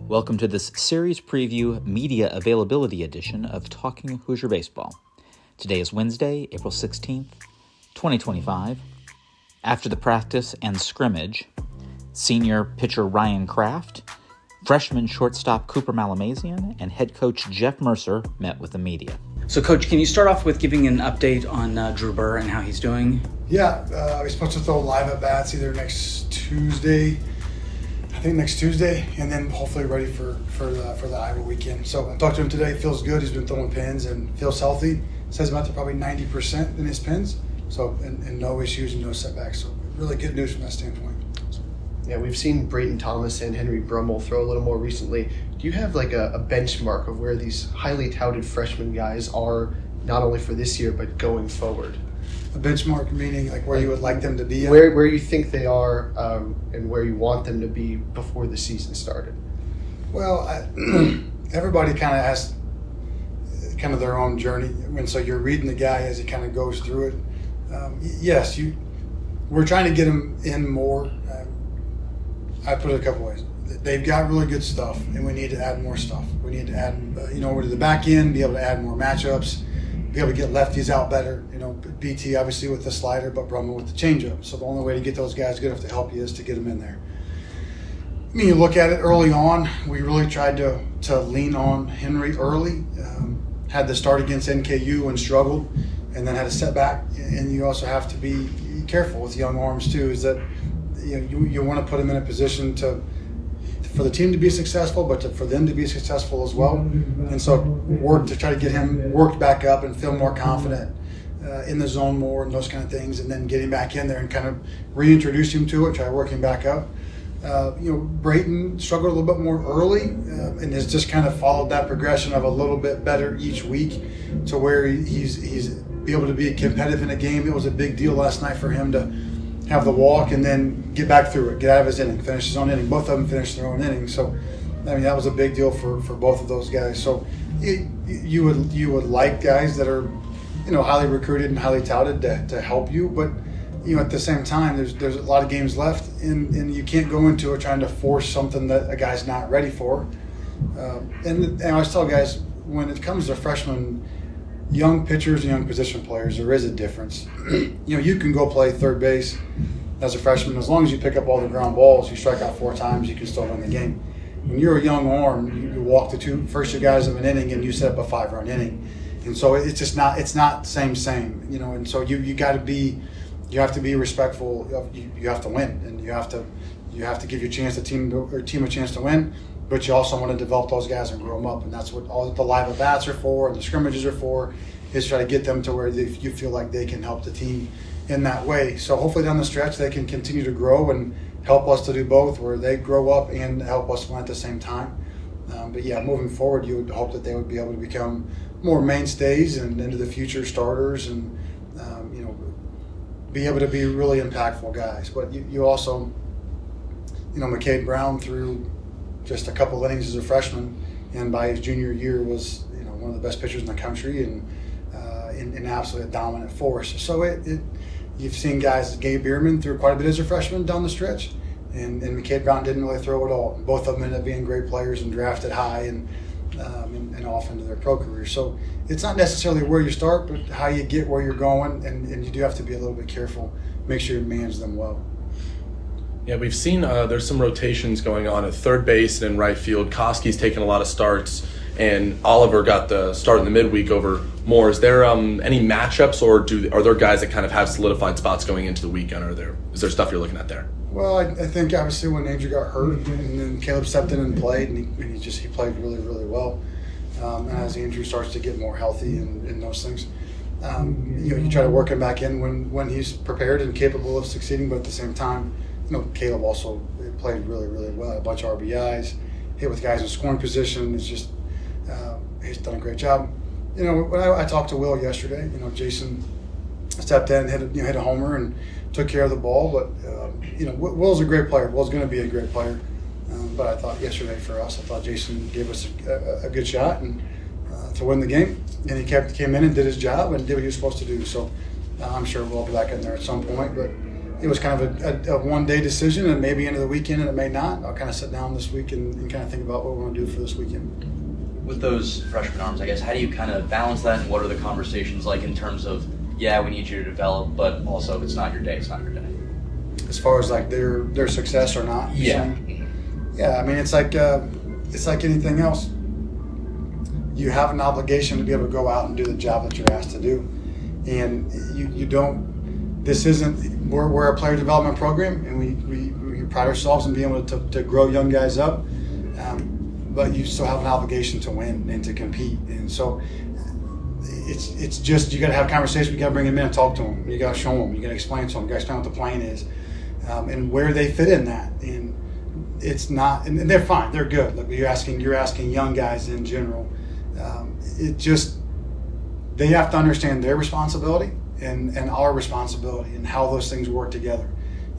Welcome to this series preview media availability edition of Talking Hoosier Baseball. Today is Wednesday, April 16th, 2025. After the practice and scrimmage, senior pitcher Ryan Kraft, freshman shortstop Cooper Malamazian, and head coach Jeff Mercer met with the media. So, Coach, can you start off with giving an update on Drew Burr and how he's doing? Yeah, we're supposed to throw live at bats either next Tuesday, and then hopefully ready for the Iowa weekend. So I talked to him today. Feels good. He's been throwing pins and feels healthy. Says about to probably 90% in his pins. So and no issues and no setbacks. So really good news from that standpoint. Yeah, we've seen Brayton Thomas and Henry Brummel throw a little more recently. Do you have like a benchmark of where these highly touted freshman guys are, not only for this year but going forward? A benchmark meaning like where you would like them to be at? Where you think they are and where you want them to be before the season started? Well, everybody kind of has kind of their own journey. And so you're reading the guy as he kind of goes through it. We're trying to get him in more. I put it a couple ways. They've got really good stuff, and we need to add more stuff. We need to add, over to the back end, be able to add more matchups, be able to get lefties out better. BT obviously with the slider, but Brummel with the changeup. So the only way to get those guys good enough to help you is to get them in there. I mean, you look at it early on, we really tried to lean on Henry early. Had the start against NKU and struggled, and then had a setback. And you also have to be careful with young arms too, is that you want to put them in a position for the team to be successful, but for them to be successful as well. And so work to try to get him worked back up and feel more confident in the zone more and those kind of things, and then getting back in there and kind of reintroduce him to it, try working back up. Brayton struggled a little bit more early and has just kind of followed that progression of a little bit better each week to where he's be able to be competitive in a game. It was a big deal last night for him to have the walk and then get back through it, get out of his inning, finish his own inning. Both of them finished their own inning. So, I mean, that was a big deal for both of those guys. So you would like guys that are, highly recruited and highly touted to help you. But, at the same time, there's a lot of games left, and you can't go into it trying to force something that a guy's not ready for. And I always tell guys, when it comes to freshmen, young pitchers and young position players, there is a difference. You can go play third base as a freshman. As long as you pick up all the ground balls, you strike out 4 times, you can still win the game. When you're a young arm, you walk the first two guys of an inning and you set up a 5-run inning. And so it's not same, and so you have to be respectful. You have to win, and you have to give your team a chance to win. But you also want to develop those guys and grow them up, and that's what all the live at-bats are for and the scrimmages are for, is try to get them to where you feel like they can help the team in that way. So hopefully down the stretch they can continue to grow and help us to do both, where they grow up and help us win at the same time. But yeah, moving forward, you would hope that they would be able to become more mainstays and into the future starters and, be able to be really impactful guys. But you also, McCade Brown threw just a couple innings as a freshman, and by his junior year was one of the best pitchers in the country and in absolutely a dominant force. So you've seen guys, Gabe Bierman threw quite a bit as a freshman down the stretch, and McCade Brown didn't really throw at all. Both of them ended up being great players and drafted high and off into their pro career. So it's not necessarily where you start, but how you get where you're going, and you do have to be a little bit careful, make sure you manage them well. Yeah, we've seen there's some rotations going on at third base and in right field. Koski's taken a lot of starts, and Oliver got the start in the midweek over Moore. Is there any matchups, or are there guys that kind of have solidified spots going into the weekend? Is there stuff you're looking at there? Well, I think obviously when Andrew got hurt, and then Caleb stepped in and played, and he played really, really well. And as Andrew starts to get more healthy and those things, you try to work him back in when he's prepared and capable of succeeding. But at the same time, Caleb also played really, really well. A bunch of RBIs, hit with guys in scoring position. It's just he's done a great job. When I talked to Will yesterday, Jason stepped in, hit a homer, and took care of the ball. But Will's a great player. Will's going to be a great player. But I thought yesterday for us, Jason gave us a good shot and to win the game, and he came in and did his job and did what he was supposed to do. So I'm sure we'll be back in there at some point. But it was kind of a one-day decision, and maybe into the weekend, and it may not. I'll kind of sit down this week and kind of think about what we're going to do for this weekend. With those freshman arms, I guess, how do you kind of balance that, and what are the conversations like in terms of, yeah, we need you to develop, but also if it's not your day, it's not your day? As far as like their success or not? Yeah. Yeah, I mean, it's like anything else. You have an obligation to be able to go out and do the job that you're asked to do. And you don't, this isn't, we're a player development program, and we pride ourselves in being able to grow young guys up. But you still have an obligation to win and to compete. And so it's just, you got to have conversations. You got to bring them in and talk to them. You got to show them. You got to explain to them. You got to explain what the plan is, and where they fit in that. And it's not, and they're fine. They're good. Like you're asking young guys in general. It just, they have to understand their responsibility and our responsibility and how those things work together.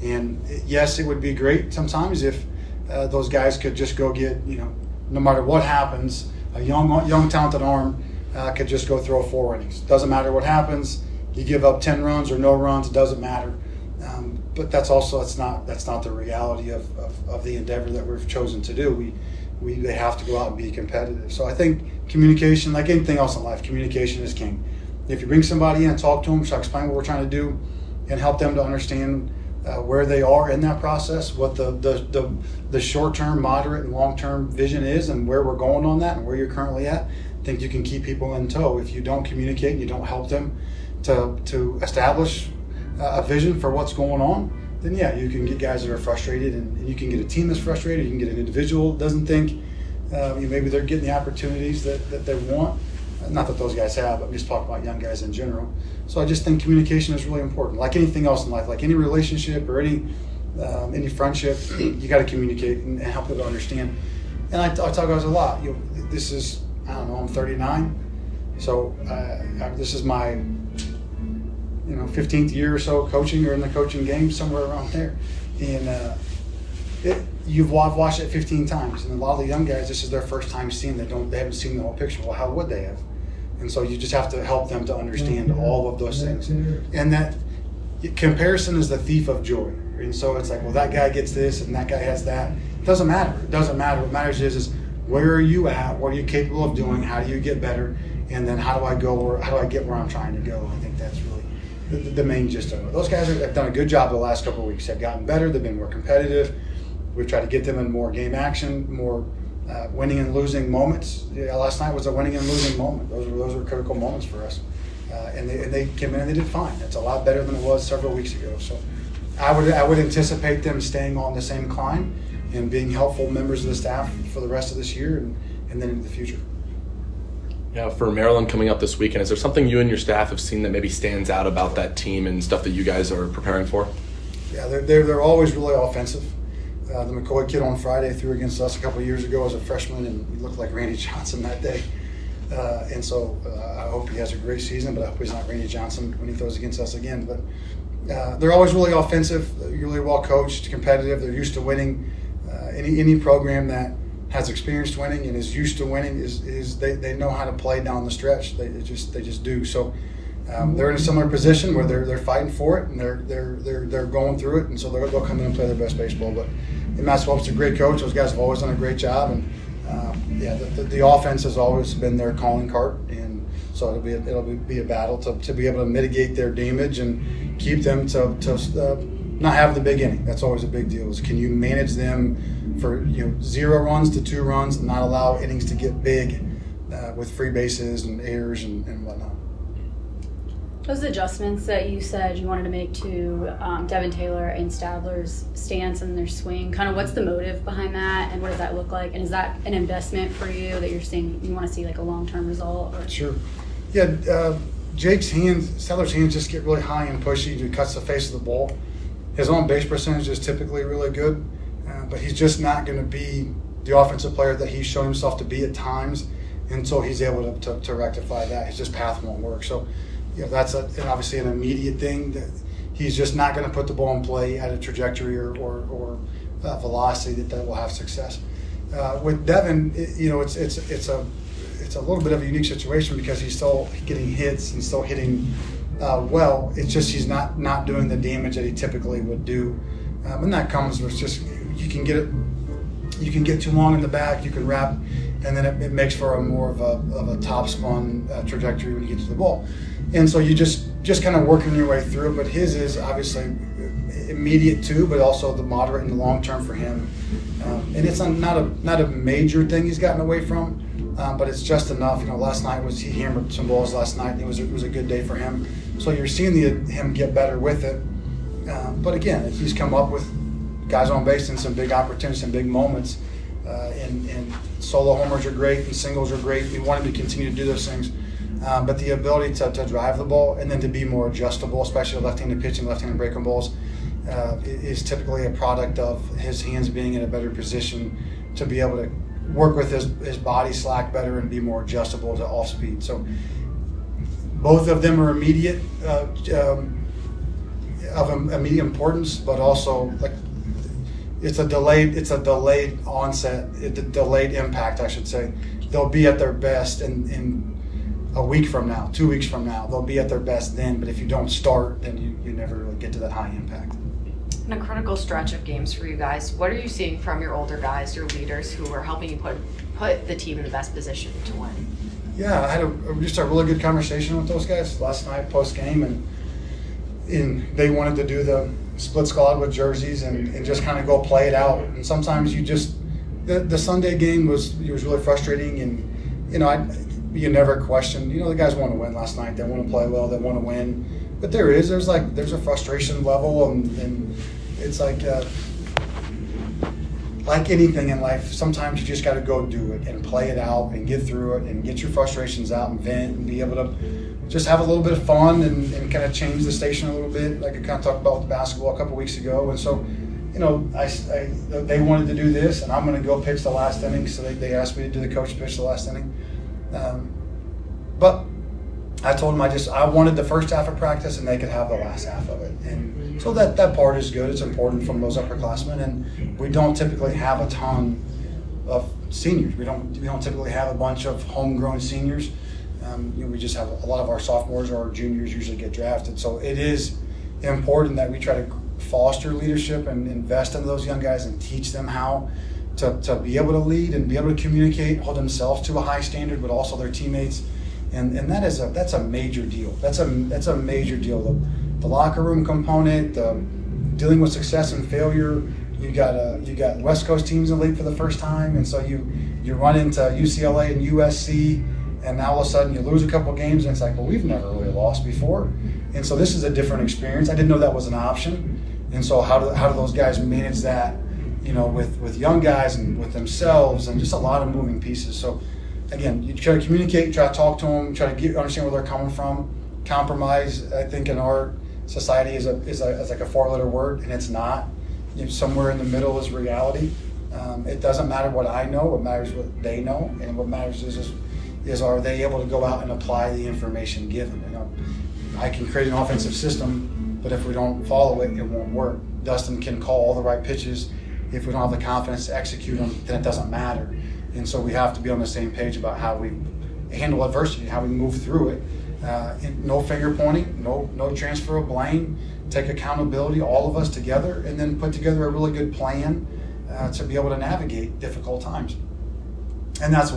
And yes, it would be great sometimes if those guys could just go get, no matter what happens, a young talented arm could just go throw 4 innings. Doesn't matter what happens. You give up 10 runs or no runs, it doesn't matter. But that's not the reality of the endeavor that we've chosen to do. They have to go out and be competitive. So I think communication, like anything else in life, communication is king. If you bring somebody in and talk to them, so explain what we're trying to do, and help them to understand where they are in that process, what the short-term, moderate, and long-term vision is, and where we're going on that, and where you're currently at, I think you can keep people in tow. If you don't communicate and you don't help them to establish a vision for what's going on, then yeah, you can get guys that are frustrated, and you can get a team that's frustrated. You can get an individual that doesn't think maybe they're getting the opportunities that they want. Not that those guys have, but I'm just talking about young guys in general. So I just think communication is really important. Like anything else in life, like any relationship or any friendship, you got to communicate and help people understand. And I tell guys a lot. This is, I don't know, I'm 39, so this is my 15th year or so coaching, or in the coaching game, somewhere around there. And you've watched it 15 times, and a lot of the young guys, this is their first time seeing. They haven't seen the whole picture. Well, how would they have? And so you just have to help them to understand all of those things. And that comparison is the thief of joy. And so it's like, well, that guy gets this and that guy has that. It doesn't matter. It doesn't matter. What matters is where are you at? What are you capable of doing? How do you get better? And then how do I get where I'm trying to go? I think that's really the main gist of it. Those guys have done a good job the last couple of weeks. They've gotten better. They've been more competitive. We've tried to get them in more game action, more winning and losing moments. Last night was a winning and losing moment. Those were critical moments for us. And they came in and they did fine. It's a lot better than it was several weeks ago. So I would anticipate them staying on the same climb and being helpful members of the staff for the rest of this year and then into the future. Yeah, for Maryland coming up this weekend, is there something you and your staff have seen that maybe stands out about that team and stuff that you guys are preparing for? Yeah, they're always really offensive. The McCoy kid on Friday threw against us a couple of years ago as a freshman, and he looked like Randy Johnson that day. And so I hope he has a great season, but I hope he's not Randy Johnson when he throws against us again. But they're always really offensive, really well coached, competitive. They're used to winning. Any program that has experienced winning and is used to winning is they know how to play down the stretch. They just do. So they're in a similar position where they're fighting for it, and they're going through it, and so they'll come in and play their best baseball. But Matt Swope's a great coach. Those guys have always done a great job, and the offense has always been their calling card, and so it'll be a battle to be able to mitigate their damage and keep them to not have the big inning. That's always a big deal. Is can you manage them for 0 runs to 2 runs and not allow innings to get big with free bases and errors and whatnot. Those adjustments that you said you wanted to make to Devin Taylor and Stadler's stance and their swing, kind of what's the motive behind that, and what does that look like? And is that an investment for you that you're saying you want to see like a long-term result? Or? Sure. Yeah, Stadler's hands just get really high and pushy. He cuts the face of the ball. His on-base percentage is typically really good, but he's just not going to be the offensive player that he's shown himself to be at times until he's able to rectify that. His just path won't work. So, that's obviously an immediate thing that he's just not going to put the ball in play at a trajectory or velocity that will have success. With Devin, it's a little bit of a unique situation because he's still getting hits and still hitting well. It's just he's not doing the damage that he typically would do, and that comes with just you can get too long in the back, you can wrap, and then it makes for a more of a top spun trajectory when you get to the ball, and so you just kind of working your way through it. But his is obviously immediate too, but also the moderate and the long term for him, and it's not a major thing he's gotten away from. But it's just enough. Last night he hammered some balls last night. And it was a good day for him. So you're seeing him get better with it. But again, he's come up with guys on base and some big opportunities and big moments. And solo homers are great and singles are great. We want him to continue to do those things. But the ability to drive the ball and then to be more adjustable, especially left-handed pitching, left-handed breaking balls, is typically a product of his hands being in a better position to be able to work with his body slack better and be more adjustable to off speed. So both of them are immediate of immediate importance, but also like it's a delayed onset, delayed impact, I should say. They'll be at their best in a week from now, 2 weeks from now. They'll be at their best then, but if you don't start, then you never really get to that high impact. In a critical stretch of games for you guys, what are you seeing from your older guys, your leaders, who are helping you put the team in the best position to win? Yeah, I had just a really good conversation with those guys last night post game, and they wanted to do the split squad with jerseys and just kind of go play it out. And sometimes the Sunday game was really frustrating, and you never question. The guys want to win last night. They want to play well. They want to win. But there's a frustration level, and it's like anything in life. Sometimes you just got to go do it and play it out and get through it and get your frustrations out and vent and be able to just have a little bit of fun and kind of change the station a little bit, like I kind of talked about with basketball a couple weeks ago. And so, they wanted to do this, and I'm going to go pitch the last inning. So they asked me to do the coach pitch the last inning, but I told them I wanted the first half of practice and they could have the last half of it. And so that part is good. It's important from those upperclassmen. And we don't typically have a ton of seniors. We don't typically have a bunch of homegrown seniors. We just have a lot of our sophomores or our juniors usually get drafted. So it is important that we try to foster leadership and invest in those young guys and teach them how to be able to lead and be able to communicate, hold themselves to a high standard, but also their teammates. And that's a major deal. That's a major deal. The locker room component, dealing with success and failure. You got West Coast teams in the league for the first time, and so you run into UCLA and USC, and now all of a sudden you lose a couple games, and it's like, well, we've never really lost before, and so this is a different experience. I didn't know that was an option, and so how do those guys manage that, with young guys and with themselves, and just a lot of moving pieces. So. Again, you try to communicate, try to talk to them, try to understand where they're coming from. Compromise, I think, in our society is like a 4-letter word, and it's not. Somewhere in the middle is reality. It doesn't matter what I know; what matters is what they know, and what matters is are they able to go out and apply the information given. I can create an offensive system, but if we don't follow it, it won't work. Dustin can call all the right pitches. If we don't have the confidence to execute them, then it doesn't matter. And so we have to be on the same page about how we handle adversity, how we move through it. No finger pointing, no transfer of blame. Take accountability, all of us together, and then put together a really good plan to be able to navigate difficult times. And that's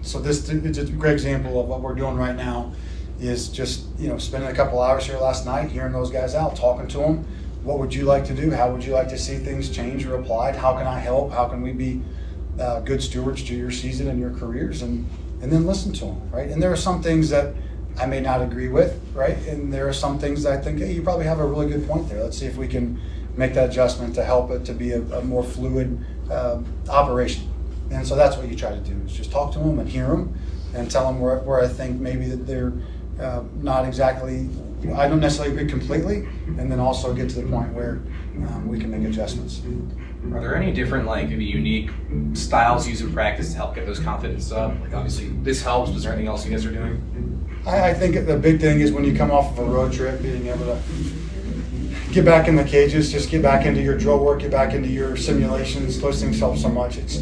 so this is a great example of what we're doing right now is just, spending a couple hours here last night, hearing those guys out, talking to them. What would you like to do? How would you like to see things change or applied? How can I help? How can we be good stewards to your season and your careers, and then listen to them, right? And there are some things that I may not agree with, right? And there are some things that I think, hey, you probably have a really good point there. Let's see if we can make that adjustment to help it to be a more fluid operation. And so that's what you try to do, is just talk to them and hear them and tell them where I think maybe that they're not exactly, I don't necessarily agree completely, and then also get to the point where we can make adjustments. Are there any different, maybe unique styles used in practice to help get those confidence up? Obviously, this helps. Was there anything else you guys are doing? I think the big thing is when you come off of a road trip, being able to get back in the cages, just get back into your drill work, get back into your simulations. Those things help so much. It's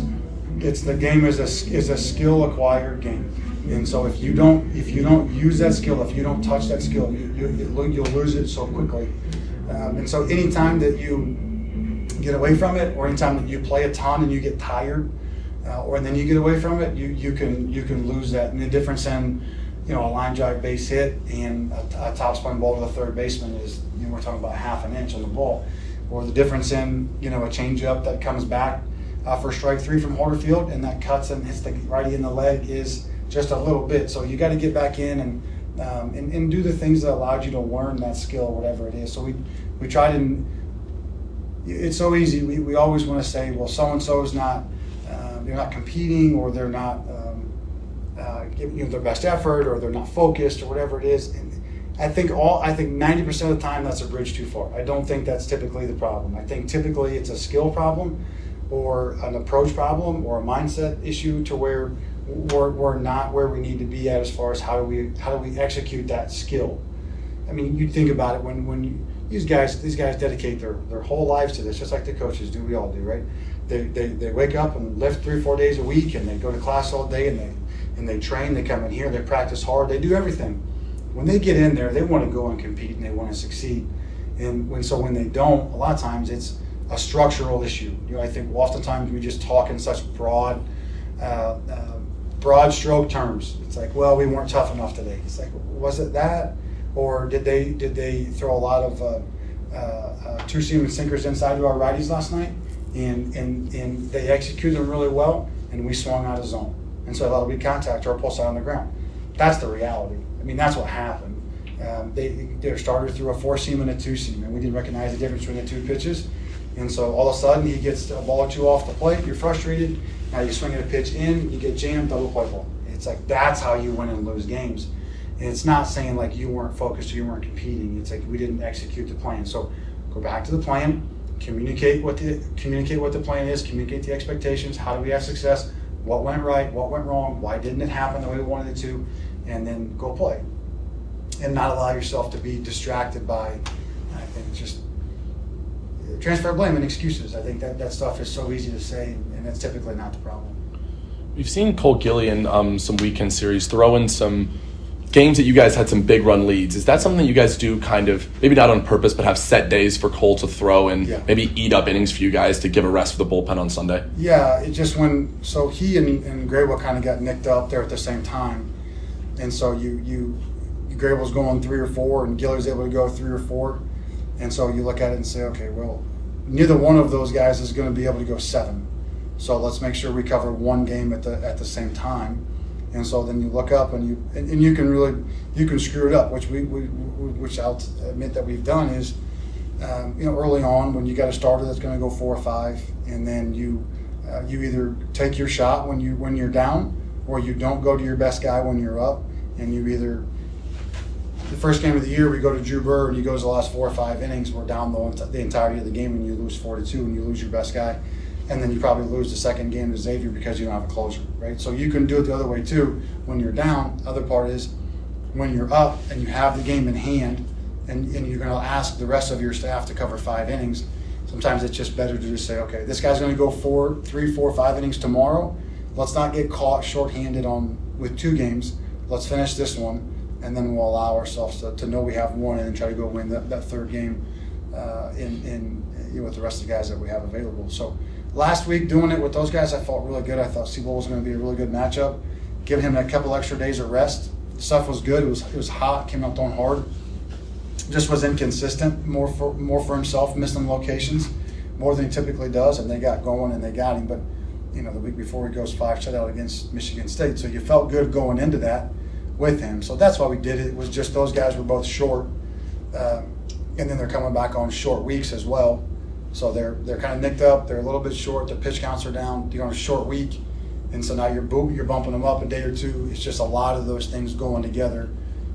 the game is a skill acquired game. And so if you don't use that skill, if you don't touch that skill, you'll lose it so quickly. And so anytime that you get away from it, or anytime that you play a ton and you get tired, or then you get away from it, you can lose that. And the difference in a line drive base hit and a top spin ball to the third baseman is, we're talking about half an inch on the ball, or the difference in a changeup that comes back for strike three from Horter Field and that cuts and hits the righty in the leg is just a little bit. So you got to get back in and do the things that allowed you to learn that skill, whatever it is. So we try to. It's so easy. We always want to say, well, so and so is not. They're not competing, or they're not giving their best effort, or they're not focused, or whatever it is. And I think 90% of the time that's a bridge too far. I don't think that's typically the problem. I think typically it's a skill problem, or an approach problem, or a mindset issue to where we're not where we need to be at as far as how do we execute that skill. I mean, you think about it when these guys dedicate their whole lives to this, just like the coaches do. We all do, right? They wake up and lift 3-4 days a week, and they go to class all day, and they train. They come in here, they practice hard, they do everything. When they get in there, they want to go and compete, and they want to succeed. And when they don't, a lot of times it's a structural issue. I think oftentimes we just talk in such broad stroke terms. It's like, well, we weren't tough enough today. It's like, was it that, or did they throw a lot of two-seam and sinkers inside to our righties last night, and they executed them really well, and we swung out of zone, and so that'll be contact or a pulse out on the ground. That's the reality. I mean, that's what happened. Their starter threw a 4-seam and a 2-seam, and we didn't recognize the difference between the two pitches. And so all of a sudden he gets a ball or two off the plate, you're frustrated, now you're swinging a pitch in, you get jammed, double play ball. It's like, that's how you win and lose games. And it's not saying like you weren't focused or you weren't competing. It's like we didn't execute the plan. So go back to the plan, communicate what the plan is, communicate the expectations, how do we have success, what went right, what went wrong, why didn't it happen the way we wanted it to, and then go play. And not allow yourself to be distracted by, I think, just transfer blame and excuses. I think that stuff is so easy to say, and that's typically not the problem. We've seen Cole Gillian some weekend series throw in some games that you guys had some big run leads. Is that something you guys do kind of, maybe not on purpose, but have set days for Cole to throw and maybe eat up innings for you guys to give a rest for the bullpen on Sunday? Yeah, it just so he and Grable kind of got nicked up there at the same time. And so Grable's going 3 or 4 and Giller's able to go 3 or 4. And so you look at it and say, okay, well, neither one of those guys is going to be able to go 7. So let's make sure we cover one game at the same time. And so then you look up and you can screw it up, which I'll admit that we've done is, early on when you got a starter that's going to go 4 or 5, and then you either take your shot when you're down, or you don't go to your best guy when you're up, and you either. The first game of the year, we go to Drew Burr, and he goes the last 4 or 5 innings. We're down the entirety of the game, and you lose 4-2, and you lose your best guy. And then you probably lose the second game to Xavier because you don't have a closer, right? So you can do it the other way, too. When you're down, the other part is when you're up and you have the game in hand, and you're going to ask the rest of your staff to cover 5 innings, sometimes it's just better to just say, okay, this guy's going to go 3, 4, 5 innings tomorrow. Let's not get caught shorthanded with 2 games. Let's finish this one. And then we'll allow ourselves to know we have one and then try to go win that third game with the rest of the guys that we have available. So last week doing it with those guys, I felt really good. I thought Seabold was going to be a really good matchup. Giving him a couple extra days of rest. The stuff was good. It was hot. Came out throwing hard. Just was inconsistent. More for himself, missing locations more than he typically does. And they got going and they got him. But the week before he goes 5 shutout against Michigan State. So you felt good going into that with him. So that's why we did it. It was just those guys were both short, and then they're coming back on short weeks as well. So they're kind of nicked up. They're a little bit short. The pitch counts are down. You're on a short week, and so now you're bumping them up a day or two. It's just a lot of those things going together,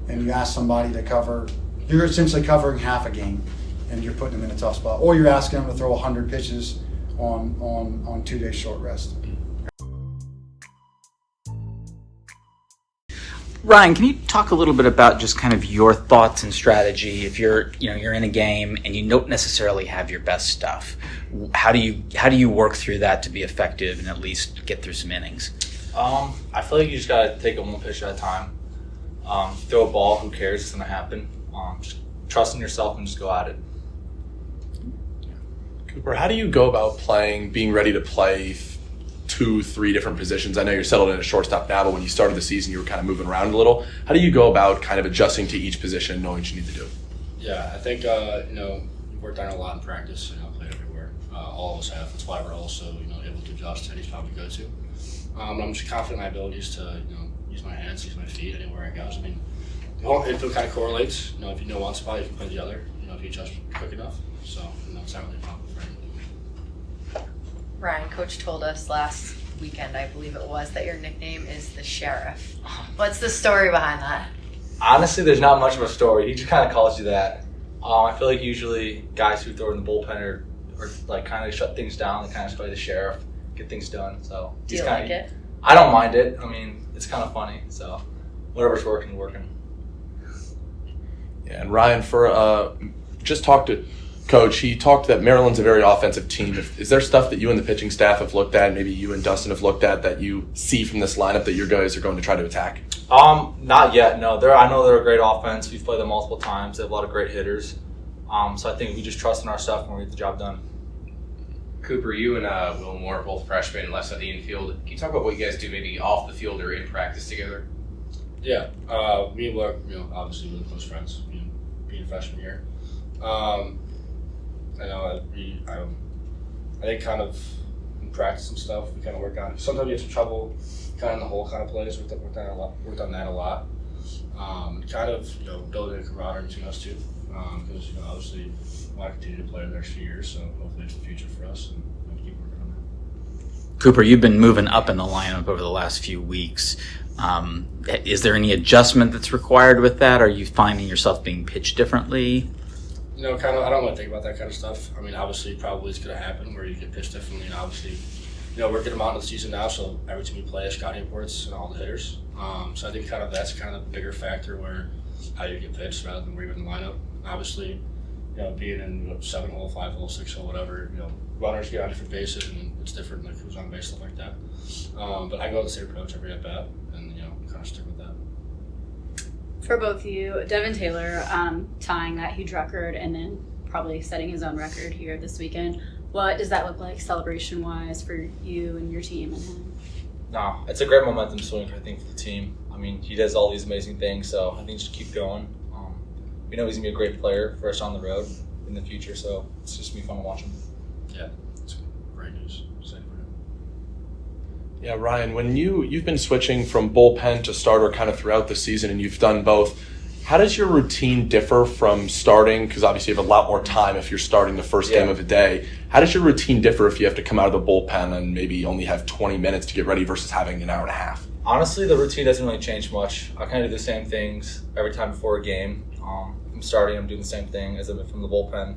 and you ask somebody to cover. You're essentially covering half a game, and you're putting them in a tough spot. Or you're asking them to throw 100 pitches on 2 days short rest. Ryan, can you talk a little bit about just kind of your thoughts and strategy if you're in a game and you don't necessarily have your best stuff? How do you work through that to be effective and at least get through some innings? I feel like you just gotta take it one pitch at a time. Throw a ball, who cares? It's gonna happen. Just trust in yourself and just go at it. Cooper, how do you go about being ready to play 2-3 different positions? I know you're settled in a shortstop now, but when you started the season, you were kind of moving around a little. How do you go about kind of adjusting to each position and knowing what you need to do? Yeah, I think, we've worked on it a lot in practice, played everywhere. All of us have. That's why we're also, able to adjust to any spot we go to. I'm just confident in my abilities to, use my hands, use my feet anywhere I go. I mean, the whole infield kind of correlates. If you know one spot, you can play the other, if you adjust quick enough. So, it's not really a problem for anyone. Ryan, Coach told us last weekend, I believe it was, that your nickname is the Sheriff. What's the story behind that? Honestly, there's not much of a story. He just kind of calls you that. I feel like usually guys who throw in the bullpen are like kind of shut things down. They kind of just play the sheriff, get things done. So do you like it? I don't mind it. I mean, it's kind of funny. So whatever's working. Yeah, and Ryan, just talked to Coach. He talked that Maryland's a very offensive team. Is there stuff that you and the pitching staff have looked at, maybe you and Dustin have looked at, that you see from this lineup that your guys are going to try to attack? Not yet. No, I know they're a great offense. We've played them multiple times. They have a lot of great hitters. So I think we just trust in our stuff and we get the job done. Cooper, you and Will Moore, both freshmen, left side of the infield. Can you talk about what you guys do maybe off the field or in practice together? Yeah, me and Will, obviously really close friends, being a freshman year. I think kind of in practice and stuff, we kind of work on. Sometimes we have some trouble kind of in the hole kind of plays. Worked on that a lot. Kind of building a camaraderie between us two. Because obviously we want to continue to play the next few years, so hopefully it's the future for us, and we'll keep working on that. Cooper, you've been moving up in the lineup over the last few weeks. Is there any adjustment that's required with that? Are you finding yourself being pitched differently? I don't want to think about that kind of stuff. I mean, obviously, probably it's going to happen where you get pitched differently, and obviously, we're getting out of the season now, so every time we play, scouting reports and all the hitters. So I think kind of that's kind of the bigger factor where how you get pitched rather than where you're in the lineup. Obviously, being in 7-hole, 5-hole, 6-hole, whatever, runners get on different bases and it's different, like who's on base, stuff like that. But I go to the same approach every at bat and, kind of stick with that. For both of you, Devin Taylor tying that huge record and then probably setting his own record here this weekend. What does that look like celebration-wise for you and your team and him? No, it's a great momentum swing, I think, for the team. I mean, he does all these amazing things, so I think just keep going. We know he's going to be a great player for us on the road in the future, so it's just going to be fun to watch him. Yeah, it's great news. Excited for him. Yeah, Ryan, when you've been switching from bullpen to starter kind of throughout the season and you've done both, how does your routine differ from starting? Because obviously you have a lot more time if you're starting the first game of the day. How does your routine differ if you have to come out of the bullpen and maybe only have 20 minutes to get ready versus having an hour and a half? Honestly, the routine doesn't really change much. I kind of do the same things every time before a game. I'm starting, I'm doing the same thing as if from the bullpen.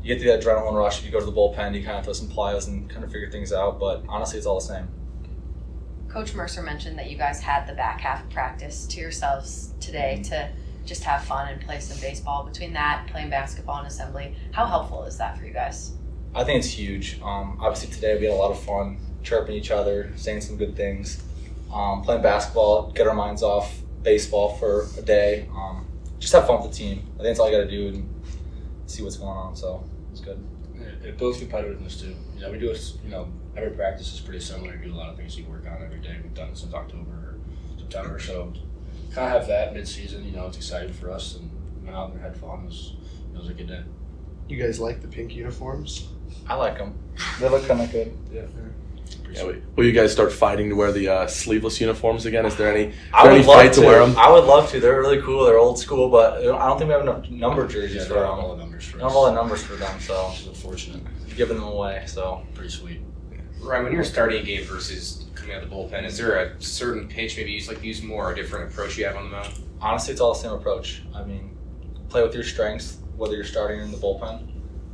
You get the adrenaline rush if you go to the bullpen, you kind of throw some plyos and kind of figure things out, but honestly, it's all the same. Coach Mercer mentioned that you guys had the back half of practice to yourselves today to just have fun and play some baseball. Between that, playing basketball and assembly, how helpful is that for you guys? I think it's huge. Obviously today we had a lot of fun, chirping each other, saying some good things. Playing basketball, get our minds off baseball for a day. Just have fun with the team. I think that's all you got to do and see what's going on. So it's good. It builds competitiveness too. We do it. Every practice is pretty similar. We do a lot of things you work on every day. We've done it since October or September. So kind of have that mid-season. It's exciting for us, and went out and had fun. It was a good day. You guys like the pink uniforms? I like them. They look kind of good. Yeah. Will you guys start fighting to wear the sleeveless uniforms again? Is there any fight to wear them? I would love to. They're really cool. They're old school, but I don't think we have enough number jerseys for them. All the numbers for us. Not all the numbers for them, so It's unfortunate. giving them away. So Pretty sweet. Ryan, when you're starting a game versus coming out of the bullpen, is there a certain pitch maybe you use more or a different approach you have on the mound? honestly, it's all the same approach. I mean, play with your strengths, whether you're starting or in the bullpen.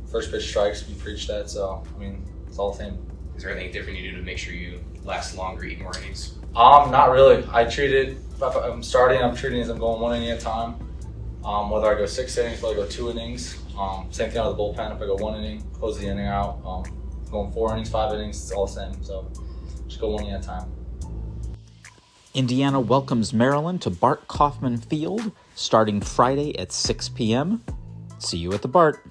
First pitch strikes, we preach that. So I mean, it's all the same. Is there anything different you do to make sure you last longer, eat more innings? Not really. I treat it, if I'm starting, I'm treating it as I'm going 1 inning at a time. Whether I go 6 innings, whether I go 2 innings. Same thing out of the bullpen. If I go 1 inning, close the inning out. Going 4 innings, 5 innings, it's all the same. So just go 1 inning at a time. Indiana welcomes Maryland to Bart Kaufman Field starting Friday at 6 p.m. See you at the Bart.